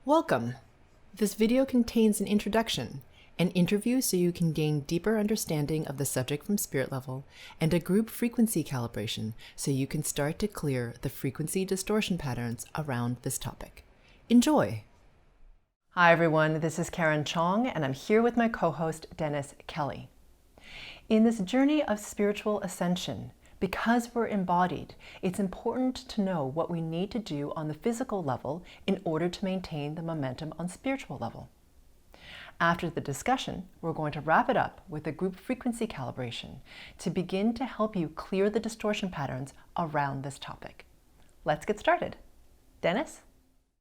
Welcome! This video contains an introduction, an interview so you can gain deeper understanding of the subject from spirit level, and a group frequency calibration so you can start to clear the frequency distortion patterns around this topic. Enjoy! Hi everyone, this is Karen Cheong and I'm here with my co-host Dennis Kelly. In this journey of spiritual ascension, because we're embodied, it's important to know what we need to do on the physical level in order to maintain the momentum on spiritual level. After the discussion, we're going to wrap it up with a group frequency calibration to begin to help you clear the distortion patterns around this topic. Let's get started. Dennis?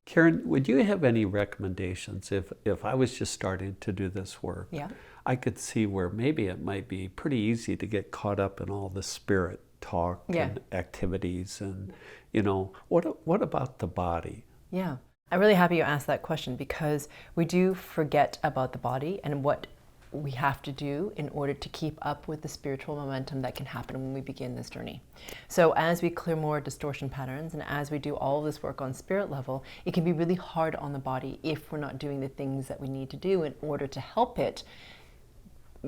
Karen, would you have any recommendations if I was just starting to do this work? Yeah. I could see where maybe it might be pretty easy to get caught up in all the spirit talk and activities and, what about the body? Yeah. I'm really happy you asked that question because we do forget about the body and what we have to do in order to keep up with the spiritual momentum that can happen when we begin this journey. So as we clear more distortion patterns and as we do all of this work on spirit level, it can be really hard on the body if we're not doing the things that we need to do in order to help it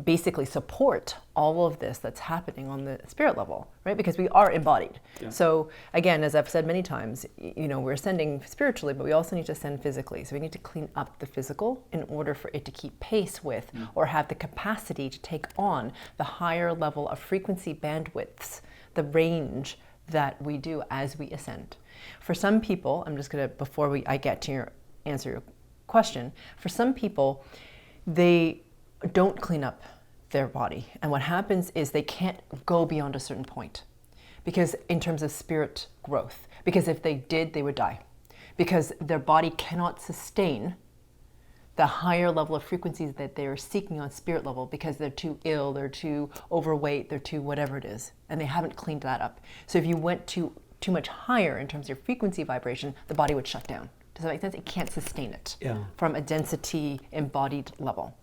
basically support all of this that's happening on the spirit level, right? Because we are embodied. Yeah. So again, as I've said many times, we're ascending spiritually, but we also need to ascend physically. So we need to clean up the physical in order for it to keep pace with or have the capacity to take on the higher level of frequency bandwidths, the range that we do as we ascend. For some people, I'm just gonna, before I get to answer your question, for some people, they don't clean up their body. And what happens is they can't go beyond a certain point because in terms of spirit growth, because if they did, they would die because their body cannot sustain the higher level of frequencies that they are seeking on spirit level because they're too ill, they're too overweight, they're too whatever it is, and they haven't cleaned that up. So if you went too much higher in terms of your frequency vibration, the body would shut down. Does that make sense? It can't sustain it from a density embodied level.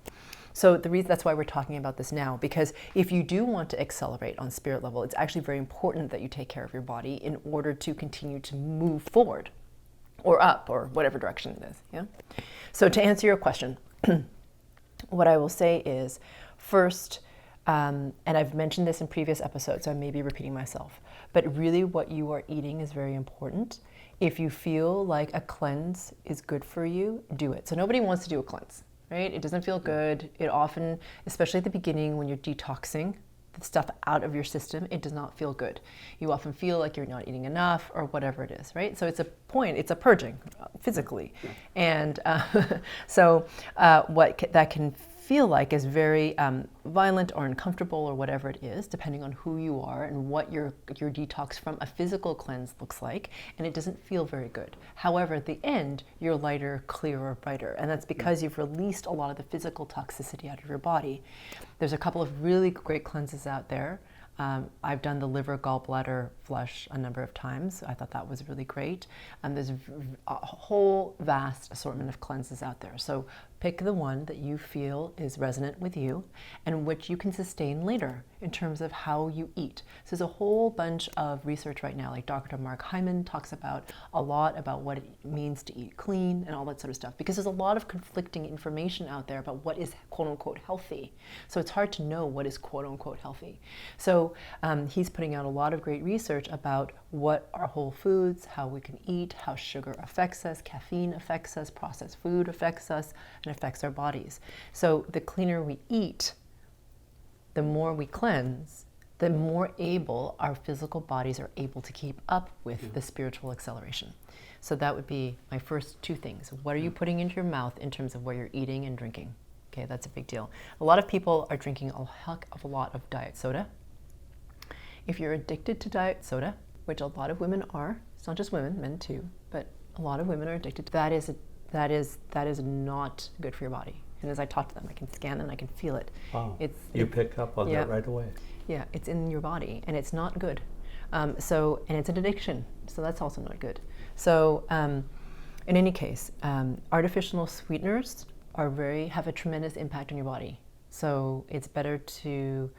So that's why we're talking about this now, because if you do want to accelerate on spirit level, it's actually very important that you take care of your body in order to continue to move forward or up or whatever direction it is. Yeah. So to answer your question, what I will say is first, and I've mentioned this in previous episodes, so I may be repeating myself, but really what you are eating is very important. If you feel like a cleanse is good for you, do it. So nobody wants to do a cleanse. Right? It doesn't feel good. It often, especially at the beginning when you're detoxing the stuff out of your system, it does not feel good. You often feel like you're not eating enough or whatever it is, right? So it's a purging physically. Yeah. And what that can feel like is very violent or uncomfortable or whatever it is, depending on who you are and what your detox from a physical cleanse looks like, and it doesn't feel very good. However, at the end, you're lighter, clearer, brighter, and that's because you've released a lot of the physical toxicity out of your body. There's a couple of really great cleanses out there. I've done the liver, gallbladder, flush a number of times. I thought that was really great. And there's a whole vast assortment of cleanses out there. So pick the one that you feel is resonant with you and which you can sustain later in terms of how you eat. So there's a whole bunch of research right now, like Dr. Mark Hyman talks about a lot about what it means to eat clean and all that sort of stuff, because there's a lot of conflicting information out there about what is quote unquote healthy. So it's hard to know what is quote unquote healthy. So he's putting out a lot of great research about what are whole foods, how we can eat, how sugar affects us, caffeine affects us, processed food affects us, and affects our bodies. So the cleaner we eat, the more we cleanse, the more able our physical bodies are able to keep up with the spiritual acceleration. So that would be my first two things. What are you putting into your mouth in terms of what you're eating and drinking? Okay, that's a big deal. A lot of people are drinking a heck of a lot of diet soda. If you're addicted to diet soda, which a lot of women are, it's not just women, men too, but a lot of women are addicted to that. That is not good for your body. And as I talk to them, I can scan them, I can feel it. Wow. You pick up on that right away. Yeah, it's in your body, and it's not good. And it's an addiction, so that's also not good. So, in any case, artificial sweeteners have a tremendous impact on your body. So it's better to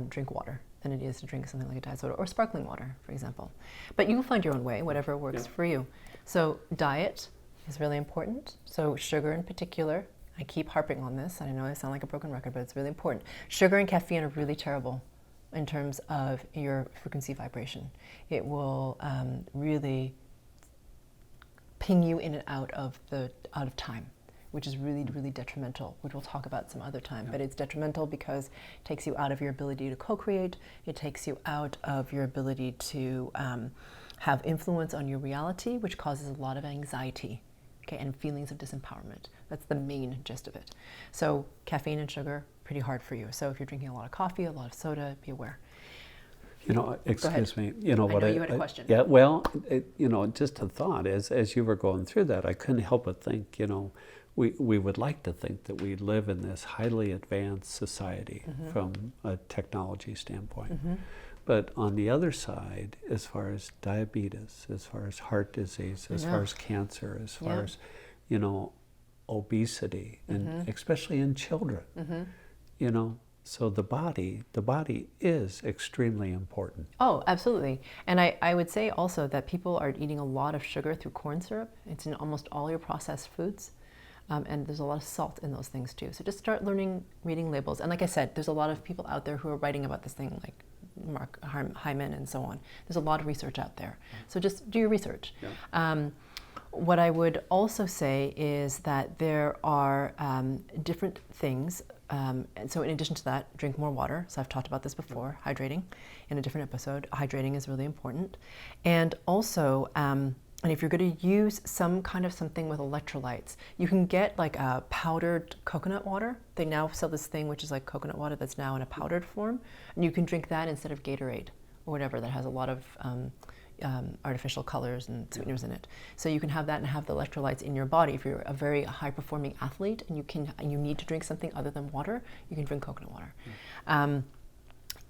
drink water than it is to drink something like a diet soda or sparkling water, for example. But you will find your own way, whatever works for you. So diet, is really important. So sugar in particular, I keep harping on this. I know I sound like a broken record, but it's really important. Sugar and caffeine are really terrible in terms of your frequency vibration. It will really ping you in and out of time, which is really, really detrimental, which we'll talk about some other time. But it's detrimental because it takes you out of your ability to co-create. It takes you out of your ability to have influence on your reality, which causes a lot of anxiety, okay, and feelings of disempowerment. That's the main gist of it. So caffeine and sugar, pretty hard for you. So if you're drinking a lot of coffee, a lot of soda, be aware. You know, excuse me. You know what? I know you had a question. Yeah. Well, you know, just a thought. As you were going through that, I couldn't help but think. You know, we would like to think that we live in this highly advanced society from a technology standpoint. But on the other side, as far as diabetes, as far as heart disease, as far as cancer, as far as, you know, obesity, and especially in children, you know, so the body is extremely important. Oh, absolutely. And I would say also that people are eating a lot of sugar through corn syrup. It's in almost all your processed foods. And there's a lot of salt in those things too. So just start reading labels. And like I said, there's a lot of people out there who are writing about this thing, like Mark Hyman and so on. There's a lot of research out there. So just do your research. What I would also say is that there are different things. And so in addition to that, drink more water. So I've talked about this before, hydrating in a different episode. Hydrating is really important. And also, and if you're going to use some kind of something with electrolytes, you can get like a powdered coconut water. They now sell this thing which is like coconut water that's now in a powdered form. And you can drink that instead of Gatorade or whatever that has a lot of artificial colors and sweeteners in it. So you can have that and have the electrolytes in your body. If you're a very high performing athlete and you need to drink something other than water, you can drink coconut water.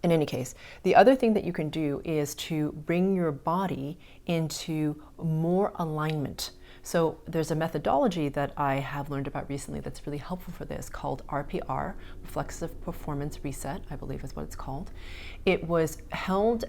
In any case, the other thing that you can do is to bring your body into more alignment. So there's a methodology that I have learned about recently that's really helpful for this called RPR, Reflexive Performance Reset, I believe is what it's called. It was held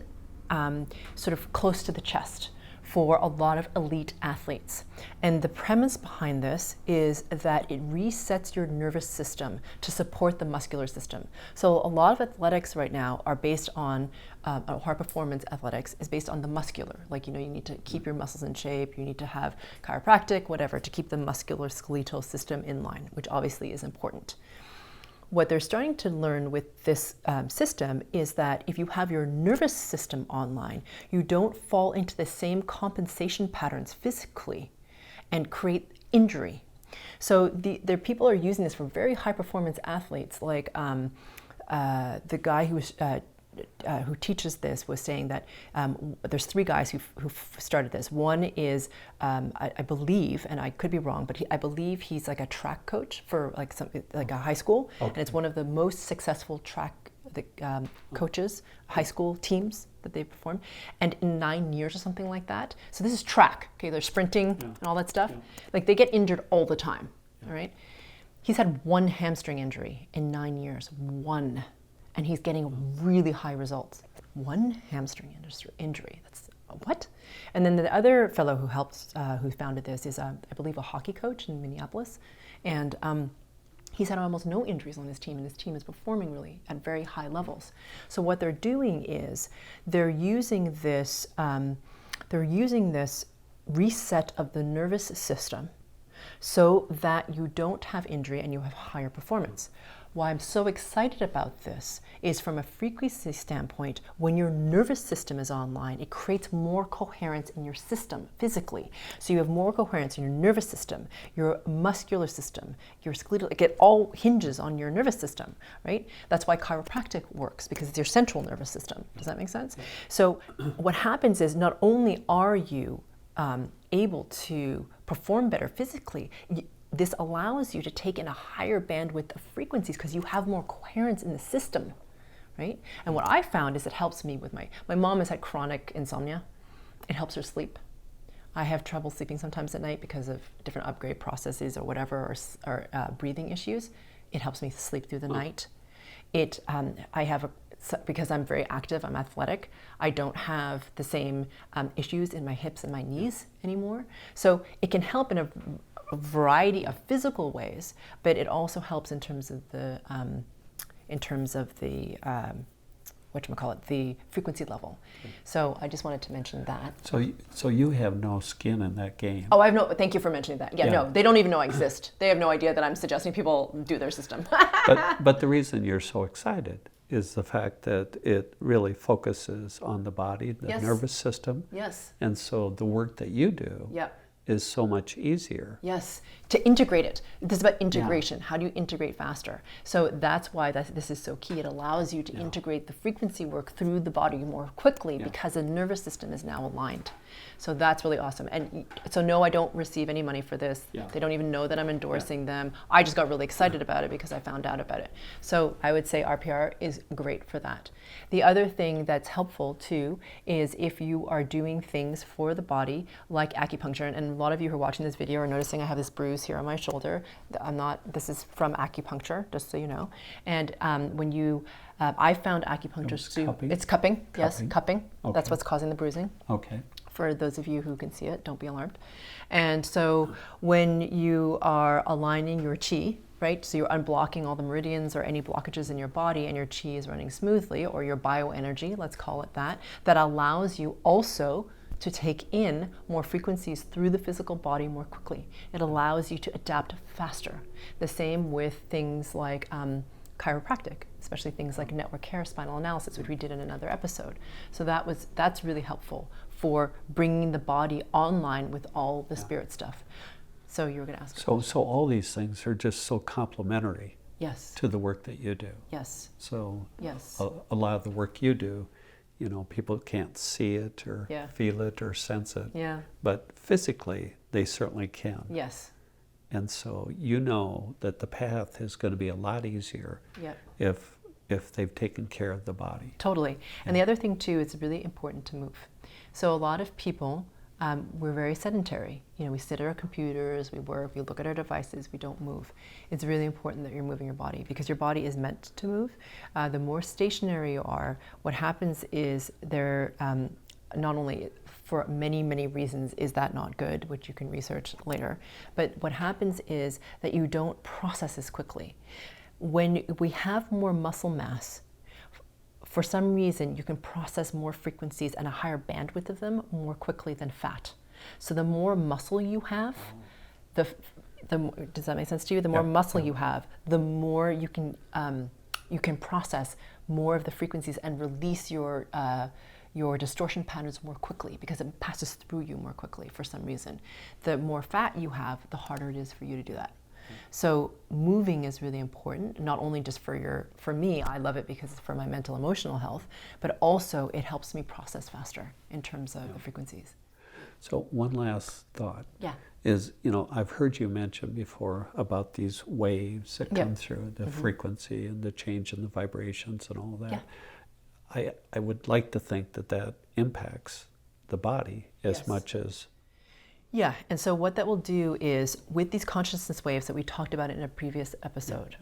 sort of close to the chest for a lot of elite athletes. And the premise behind this is that it resets your nervous system to support the muscular system. So a lot of athletics right now are based on, high performance athletics is based on the muscular. Like, you know, you need to keep your muscles in shape, you need to have chiropractic, whatever, to keep the muscular skeletal system in line, which obviously is important. What they're starting to learn with this system is that if you have your nervous system online, you don't fall into the same compensation patterns physically and create injury. So the people are using this for very high performance athletes, like the guy who teaches this was saying that there's three guys who started this. One is, I believe, and I could be wrong, but I believe he's like a track coach for like a high school, and it's one of the most successful track coaches, high school teams that they perform, and in 9 years or something like that. So this is track, okay? They're sprinting and all that stuff. Like they get injured all the time, all right? He's had one hamstring injury in 9 years, one. And he's getting really high results. One hamstring injury, that's what? And then the other fellow who founded this is, I believe, a hockey coach in Minneapolis. And he's had almost no injuries on his team, and his team is performing really at very high levels. So what they're doing is they're using this reset of the nervous system so that you don't have injury and you have higher performance. Why I'm so excited about this is from a frequency standpoint, when your nervous system is online, it creates more coherence in your system physically. So you have more coherence in your nervous system, your muscular system, your skeletal, it all hinges on your nervous system, right? That's why chiropractic works, because it's your central nervous system. Does that make sense? So what happens is not only are you able to perform better physically, this allows you to take in a higher bandwidth of frequencies because you have more coherence in the system, right? And what I found is it helps me with my mom has had chronic insomnia. It helps her sleep. I have trouble sleeping sometimes at night because of different upgrade processes or whatever, or breathing issues. It helps me sleep through the night. I have because I'm very active, I'm athletic, I don't have the same issues in my hips and my knees anymore. So it can help in a variety of physical ways, but it also helps in terms of the the frequency level. So I just wanted to mention that. So you have no skin in that game. Oh, thank you for mentioning that. Yeah, no, they don't even know I exist. They have no idea that I'm suggesting people do their system. but the reason you're so excited is the fact that it really focuses on the body, the nervous system. Yes. And so the work that you do is so much easier. Yes, to integrate it. This is about integration. How do you integrate faster? So that's why this is so key. It allows you to integrate the frequency work through the body more quickly because the nervous system is now aligned. So that's really awesome. And so no, I don't receive any money for this. They don't even know that I'm endorsing them. I just got really excited about it because I found out about it. So I would say RPR is great for that. The other thing that's helpful too is if you are doing things for the body like acupuncture, and a lot of you who are watching this video are noticing I have this bruise here on my shoulder. This is from acupuncture, just so you know. And when you, I found acupuncture it's cupping. Yes, cupping. Okay. That's what's causing the bruising. Okay. For those of you who can see it, don't be alarmed. And so when you are aligning your chi, right? So you're unblocking all the meridians or any blockages in your body, and your chi is running smoothly, or your bioenergy, let's call it that, that allows you also to take in more frequencies through the physical body more quickly. It allows you to adapt faster. The same with things like chiropractic, especially things like network care, spinal analysis, which we did in another episode. So that's really helpful for bringing the body online with all the spirit stuff. So you were going to ask. So all these things are just so complementary. Yes. To the work that you do. Yes. So yes. A lot of the work you do, people can't see it or feel it or sense it. Yeah. But physically, they certainly can. Yes. And so you know that the path is going to be a lot easier if they've taken care of the body. Totally. And the other thing too, it's really important to move. So a lot of people, we're very sedentary. We sit at our computers, we work, we look at our devices, we don't move. It's really important that you're moving your body because your body is meant to move. The more stationary you are, what happens is not only for many, many reasons is that not good, which you can research later, but what happens is that you don't process as quickly. When we have more muscle mass, for some reason, you can process more frequencies and a higher bandwidth of them more quickly than fat. So the more muscle you have, does that make sense to you? The more muscle you have, the more you can process more of the frequencies and release your distortion patterns more quickly because it passes through you more quickly for some reason. The more fat you have, the harder it is for you to do that. So moving is really important, not only just for me, I love it because it's for my mental, emotional health, but also it helps me process faster in terms of the frequencies. So one last thought is, I've heard you mention before about these waves that come through, the frequency and the change in the vibrations and all that. Yeah. I would like to think that impacts the body as much as... Yeah, and so what that will do is, with these consciousness waves that we talked about in a previous episode,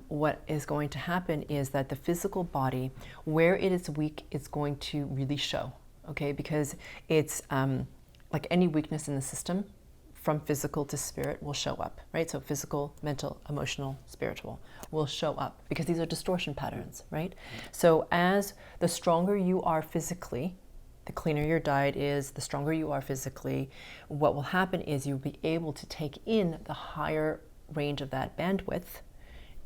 what is going to happen is that the physical body, where it is weak, is going to really show, okay? Because it's like any weakness in the system, from physical to spirit will show up, right? So physical, mental, emotional, spiritual will show up because these are distortion patterns, right? So as the stronger you are physically, the cleaner your diet is, the stronger you are physically, what will happen is you'll be able to take in the higher range of that bandwidth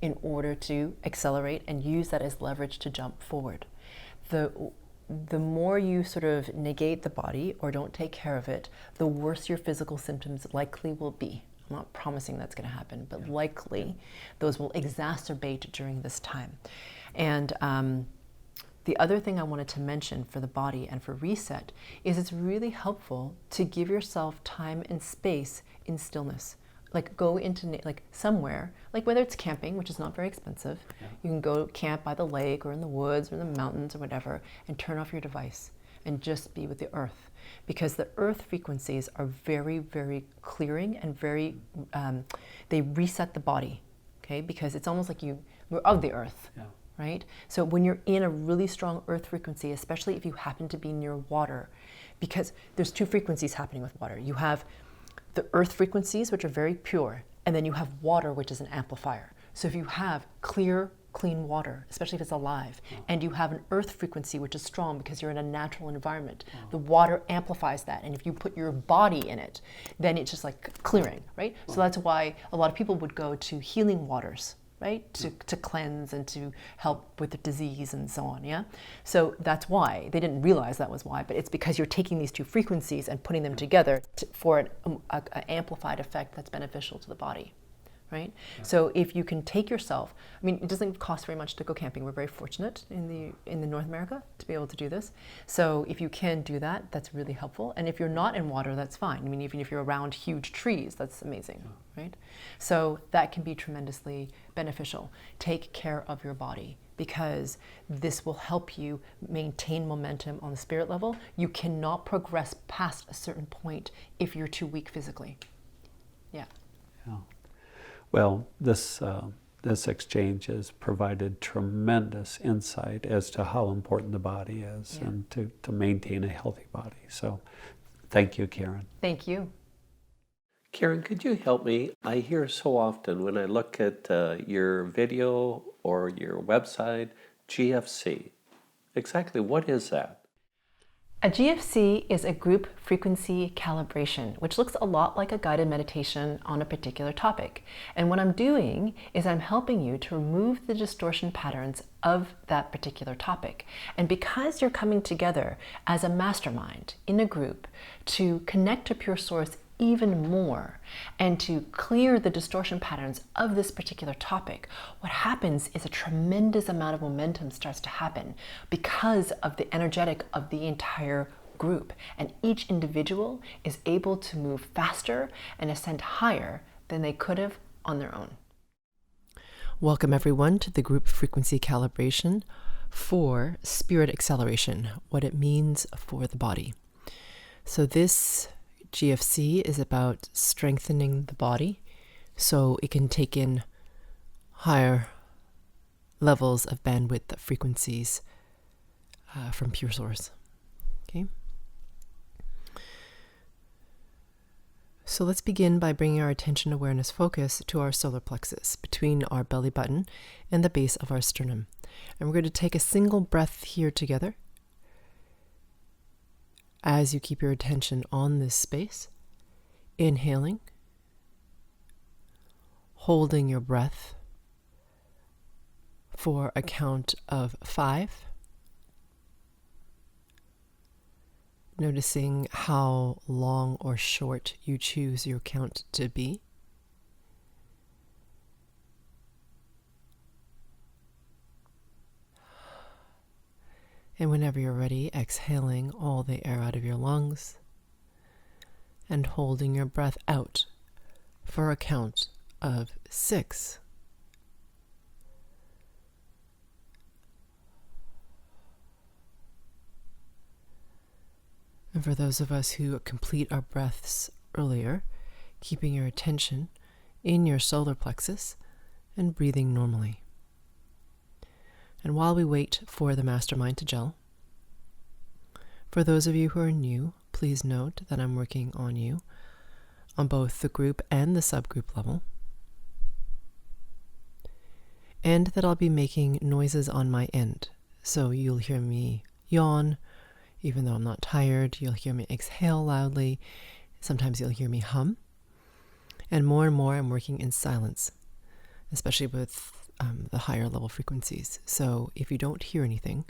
in order to accelerate and use that as leverage to jump forward. The more you sort of negate the body or don't take care of it, the worse your physical symptoms likely will be. I'm not promising that's going to happen, but likely those will exacerbate during this time. And the other thing I wanted to mention for the body and for reset is it's really helpful to give yourself time and space in stillness. Like go into somewhere, like whether it's camping, which is not very expensive, you can go camp by the lake or in the woods or in the mountains or whatever and turn off your device and just be with the earth. Because the earth frequencies are very, very clearing and very, they reset the body, okay? Because it's almost like we're of the earth. Yeah. right? So when you're in a really strong earth frequency, especially if you happen to be near water, because there's two frequencies happening with water. You have the earth frequencies, which are very pure, and then you have water, which is an amplifier. So if you have clear, clean water, especially if it's alive, and you have an earth frequency which is strong because you're in a natural environment, the water amplifies that. And if you put your body in it, then it's just like clearing, right? So that's why a lot of people would go to healing waters, right? To cleanse and to help with the disease and so on, yeah? So that's why. They didn't realize that was why, but it's because you're taking these two frequencies and putting them together for an amplified effect that's beneficial to the body. Right? Yeah. So if you can take yourself, I mean, it doesn't cost very much to go camping. We're very fortunate in the North America to be able to do this. So if you can do that, that's really helpful. And if you're not in water, that's fine. I mean, even if you're around huge trees, that's amazing, right? So that can be tremendously beneficial. Take care of your body, because this will help you maintain momentum on the spirit level. You cannot progress past a certain point if you're too weak physically. Yeah. Yeah. Well, this exchange has provided tremendous insight as to how important the body is, and to maintain a healthy body. So thank you, Karen. Thank you. Karen, could you help me? I hear so often when I look at your video or your website, GFC. Exactly what is that? A GFC is a group frequency calibration, which looks a lot like a guided meditation on a particular topic. And what I'm doing is I'm helping you to remove the distortion patterns of that particular topic. And because you're coming together as a mastermind in a group to connect to pure source even more and to clear the distortion patterns of this particular topic, what happens is a tremendous amount of momentum starts to happen because of the energetic of the entire group. And each individual is able to move faster and ascend higher than they could have on their own. Welcome everyone to the Group Frequency Calibration for Spirit Acceleration, what it means for the body. So this GFC is about strengthening the body so it can take in higher levels of bandwidth frequencies from pure source. Okay. So let's begin by bringing our attention, awareness, focus to our solar plexus between our belly button and the base of our sternum. And we're going to take a single breath here together. As you keep your attention on this space, inhaling, holding your breath for a count of 5, noticing how long or short you choose your count to be. And whenever you're ready, exhaling all the air out of your lungs and holding your breath out for a count of 6. And for those of us who complete our breaths earlier, keeping your attention in your solar plexus and breathing normally. And while we wait for the mastermind to gel, for those of you who are new, please note that I'm working on you on both the group and the subgroup level, and that I'll be making noises on my end. So you'll hear me yawn, even though I'm not tired. You'll hear me exhale loudly. Sometimes you'll hear me hum. And more I'm working in silence, especially with the higher level frequencies. So if you don't hear anything,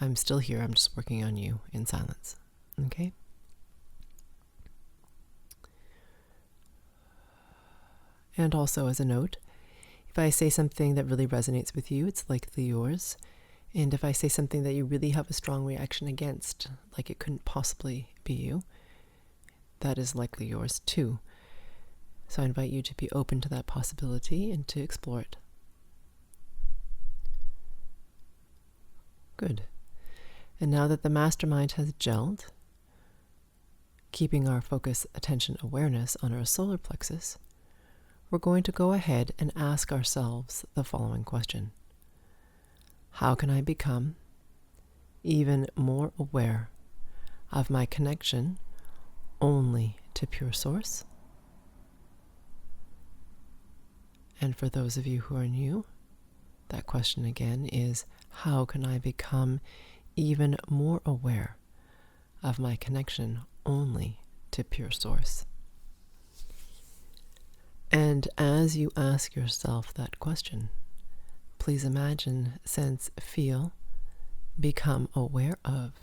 I'm still here. I'm just working on you in silence. Okay? And also as a note, if I say something that really resonates with you, it's likely yours. And if I say something that you really have a strong reaction against, like it couldn't possibly be you, that is likely yours too. So I invite you to be open to that possibility and to explore it. Good. And now that the mastermind has gelled, keeping our focus, attention, awareness on our solar plexus, we're going to go ahead and ask ourselves the following question. How can I become even more aware of my connection only to pure source? And for those of you who are new, that question again is, how can I become even more aware of my connection only to pure source? And as you ask yourself that question, please imagine, sense, feel, become aware of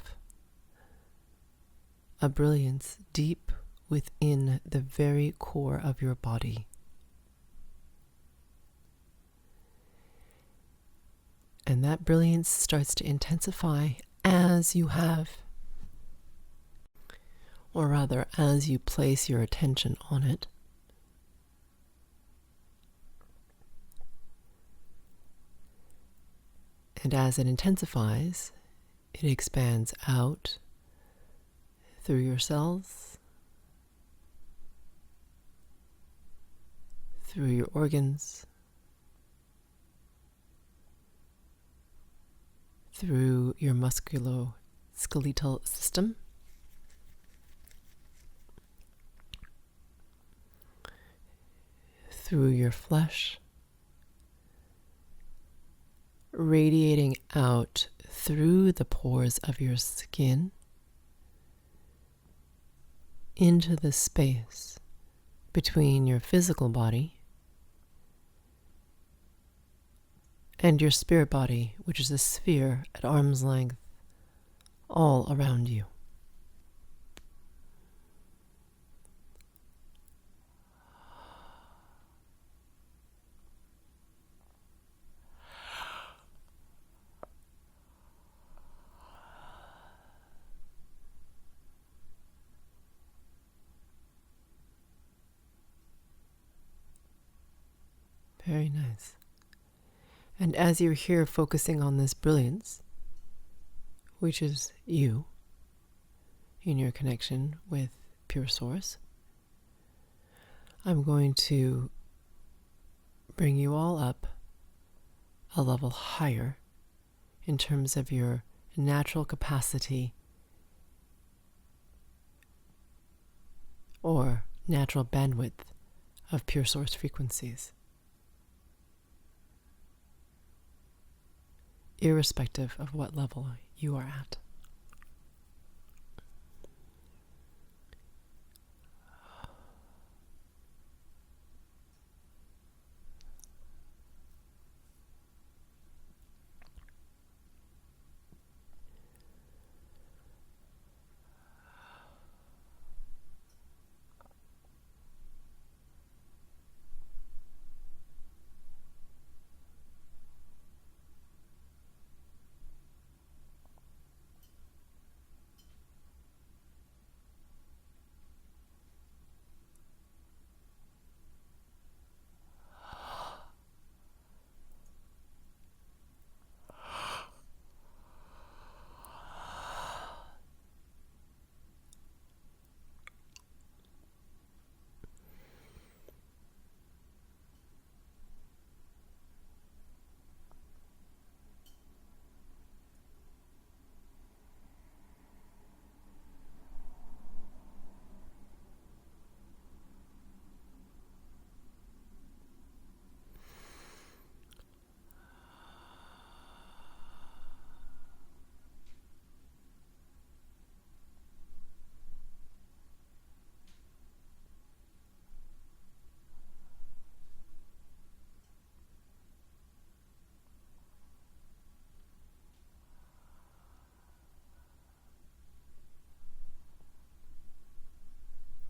a brilliance deep within the very core of your body. And that brilliance starts to intensify as you have, or rather, as you place your attention on it. And as it intensifies, it expands out through your cells, through your organs, through your musculoskeletal system, through your flesh, radiating out through the pores of your skin into the space between your physical body and your spirit body, which is a sphere at arm's length all around you. Very nice. And as you're here focusing on this brilliance, which is you, in your connection with pure source, I'm going to bring you all up a level higher in terms of your natural capacity or natural bandwidth of pure source frequencies, irrespective of what level you are at.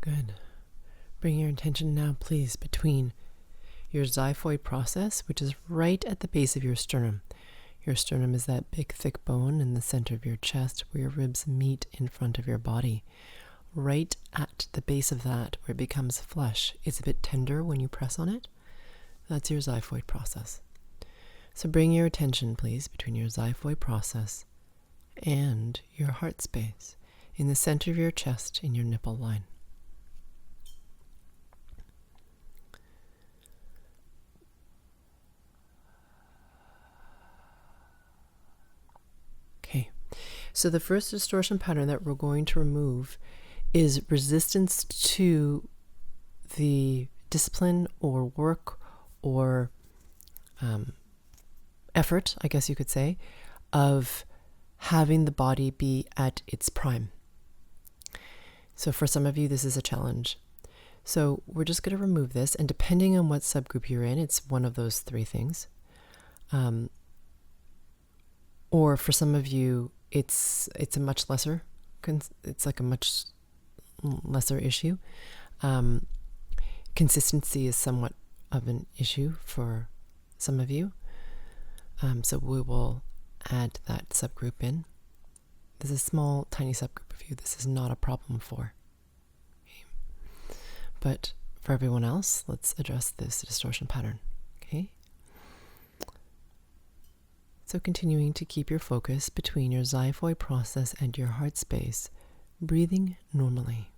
Good. Bring your attention now, please, between your xiphoid process, which is right at the base of your sternum. Your sternum is that big, thick bone in the center of your chest where your ribs meet in front of your body. Right at the base of that, where it becomes flesh, it's a bit tender when you press on it. That's your xiphoid process. So bring your attention, please, between your xiphoid process and your heart space in the center of your chest in your nipple line. So the first distortion pattern that we're going to remove is resistance to the discipline or work or effort, I guess you could say, of having the body be at its prime. So for some of you, this is a challenge. So we're just going to remove this, and depending on what subgroup you're in, it's one of those three things. Or for some of you, it's a much lesser, it's like a much lesser issue. Consistency is somewhat of an issue for some of you. So we will add that subgroup in. There's a small, tiny subgroup of you this is not a problem for. Okay. But for everyone else, let's address this distortion pattern. Okay. So continuing to keep your focus between your xiphoid process and your heart space, breathing normally.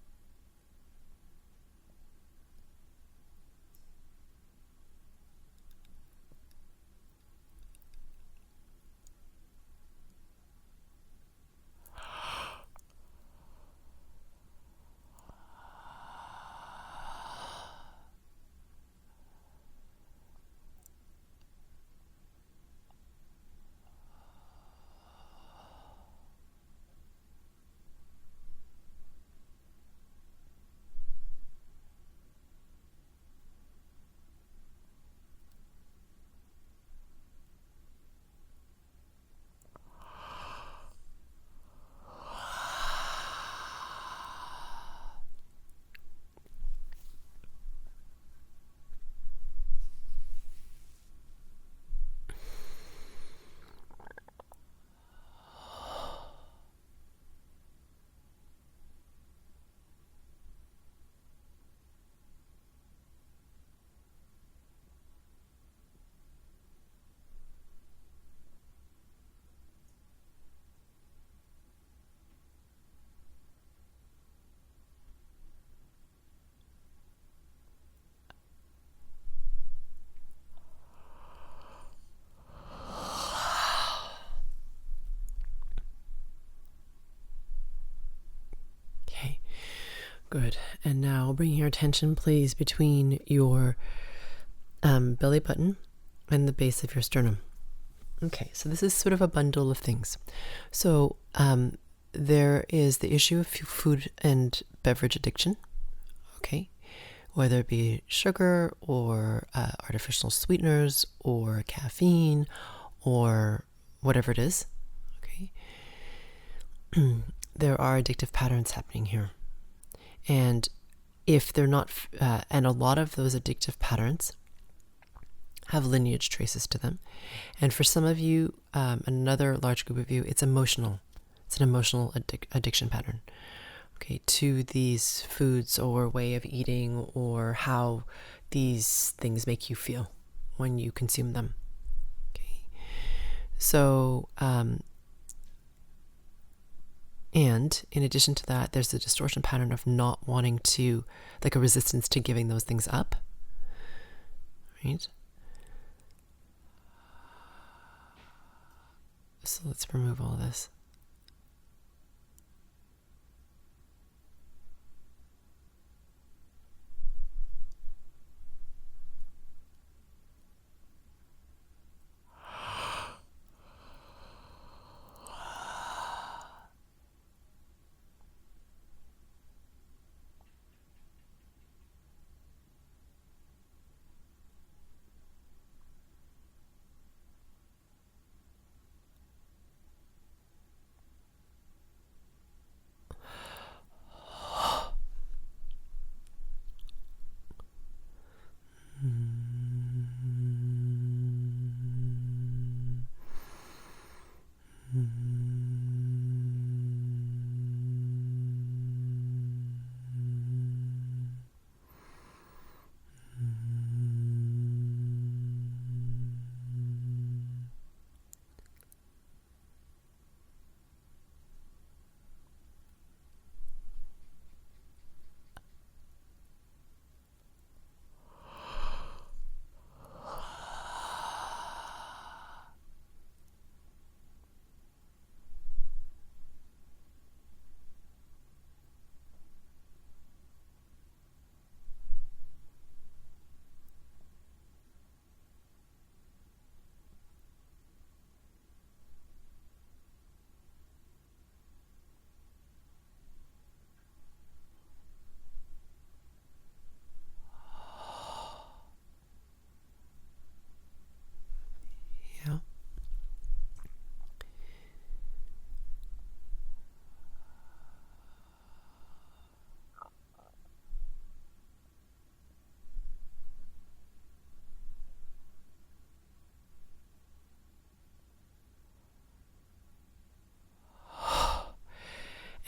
Good. And now bring your attention, please, between your belly button and the base of your sternum. Okay, so this is sort of a bundle of things. So there is the issue of food and beverage addiction, okay? Whether it be sugar or artificial sweeteners or caffeine or whatever it is, okay? There are addictive patterns happening here. And if they're not, and a lot of those addictive patterns have lineage traces to them. And for some of you, another large group of you, it's emotional. It's an emotional addiction pattern, okay, to these foods or way of eating or how these things make you feel when you consume them. Okay. So, and in addition to that, there's a distortion pattern of not wanting to, like a resistance to giving those things up, right? So let's remove all this.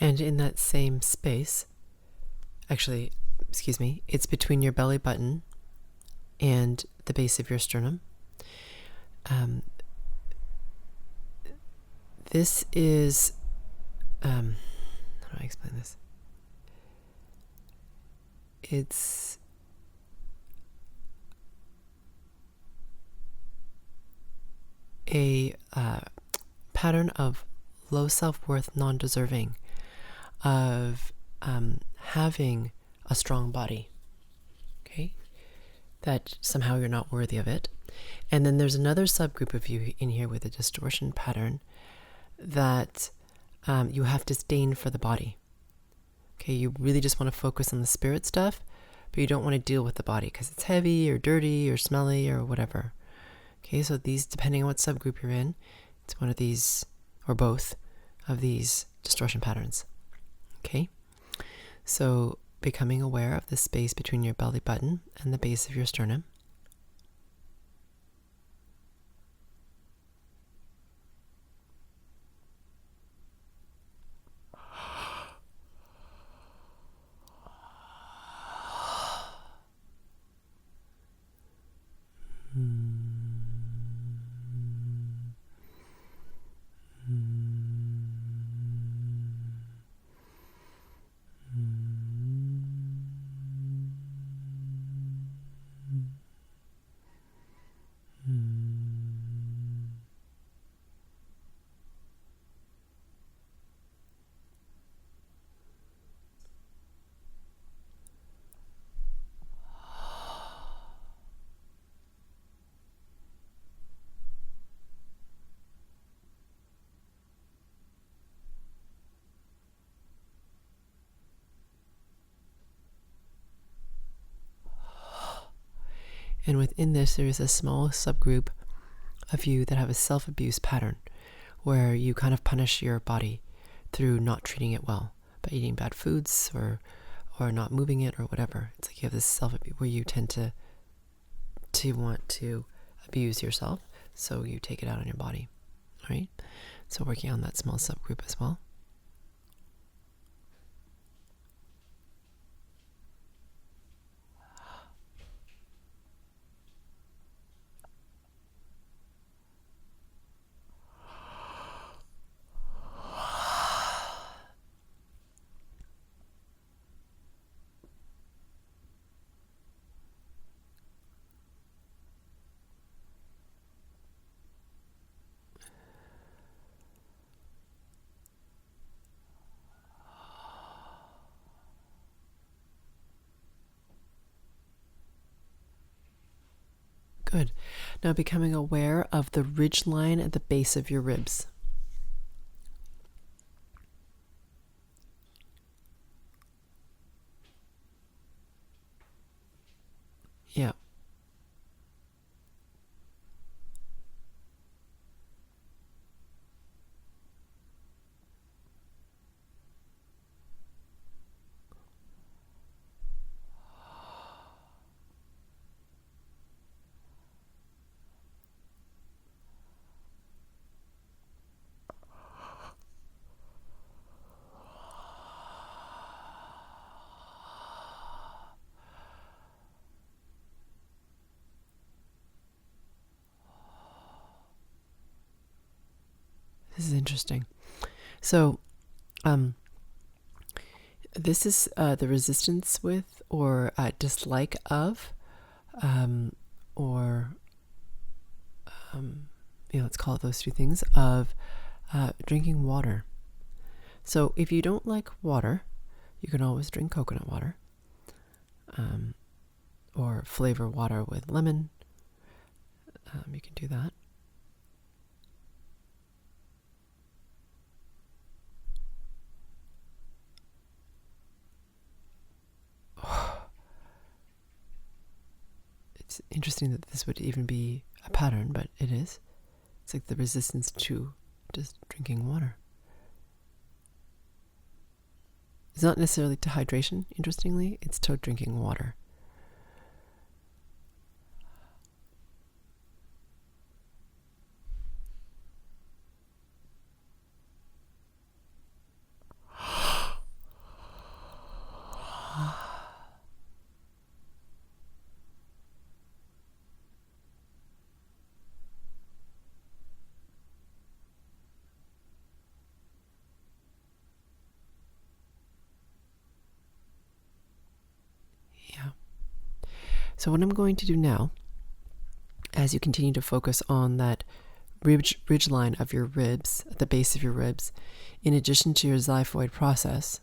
And in that same space, actually, excuse me, it's between your belly button and the base of your sternum. This is, how do I explain this? It's a pattern of low self-worth, non-deserving, of having a strong body, okay? That somehow you're not worthy of it. And then there's another subgroup of you in here with a distortion pattern that you have disdain for the body. Okay, you really just want to focus on the spirit stuff, but you don't want to deal with the body because it's heavy or dirty or smelly or whatever. Okay, so these, depending on what subgroup you're in, it's one of these or both of these distortion patterns. Okay, so becoming aware of the space between your belly button and the base of your sternum. And within this, there is a small subgroup of you that have a self-abuse pattern where you kind of punish your body through not treating it well by eating bad foods or not moving it or whatever. It's like you have this self-abuse where you tend to want to abuse yourself, so you take it out on your body, right? So working on that small subgroup as well. Good. Now becoming aware of the ridge line at the base of your ribs. Yeah. This is interesting. So, this is the resistance with or dislike of, or let's call it those two things, of drinking water. So if you don't like water, you can always drink coconut water, or flavor water with lemon. You can do that. It's interesting that this would even be a pattern, but it is. It's like the resistance to just drinking water. It's not necessarily to hydration, interestingly. It's to drinking water. So what I'm going to do now, as you continue to focus on that ridge line of your ribs, at the base of your ribs, in addition to your xiphoid process,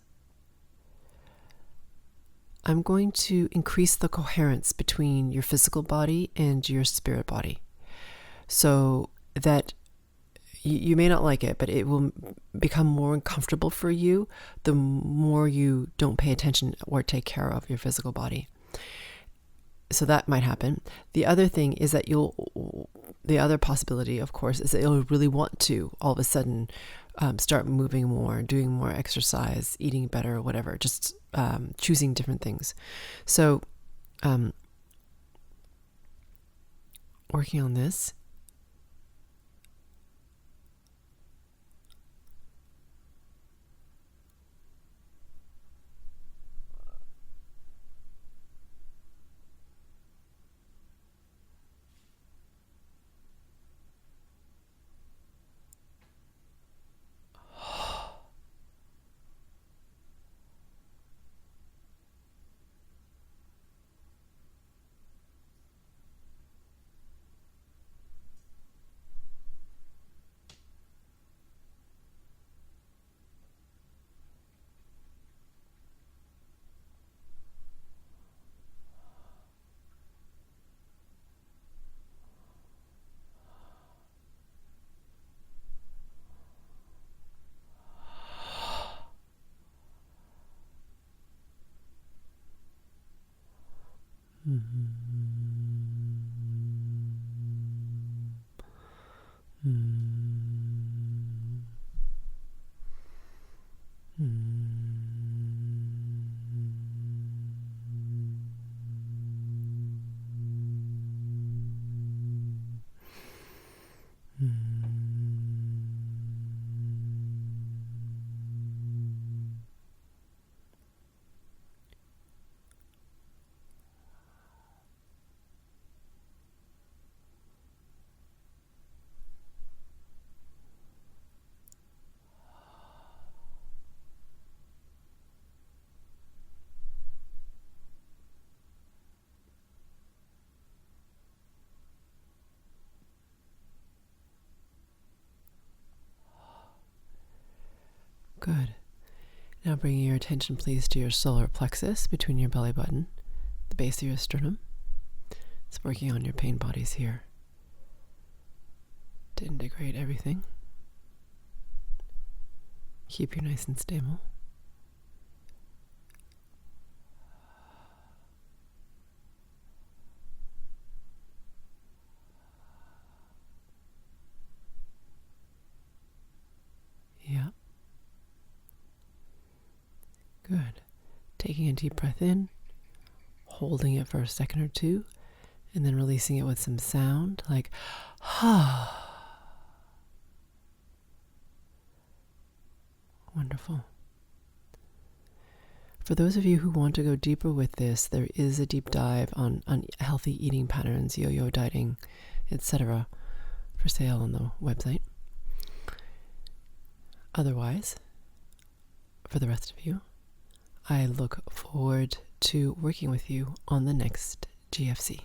I'm going to increase the coherence between your physical body and your spirit body, so that you may not like it, but it will become more uncomfortable for you the more you don't pay attention or take care of your physical body. So that might happen. The other thing is that the other possibility, of course, is that you'll really want to all of a sudden start moving more, doing more exercise, eating better, whatever, just choosing different things. So working on this. Good. Now bringing your attention, please, to your solar plexus between your belly button, the base of your sternum. It's working on your pain bodies here to integrate everything. Keep you nice and stable. Yeah. Good. Taking a deep breath in, holding it for a second or two, and then releasing it with some sound like Wonderful. For those of you who want to go deeper with this, there is a deep dive on healthy eating patterns, yo-yo dieting, etc., for sale on the website. Otherwise, for the rest of you, I look forward to working with you on the next GFC.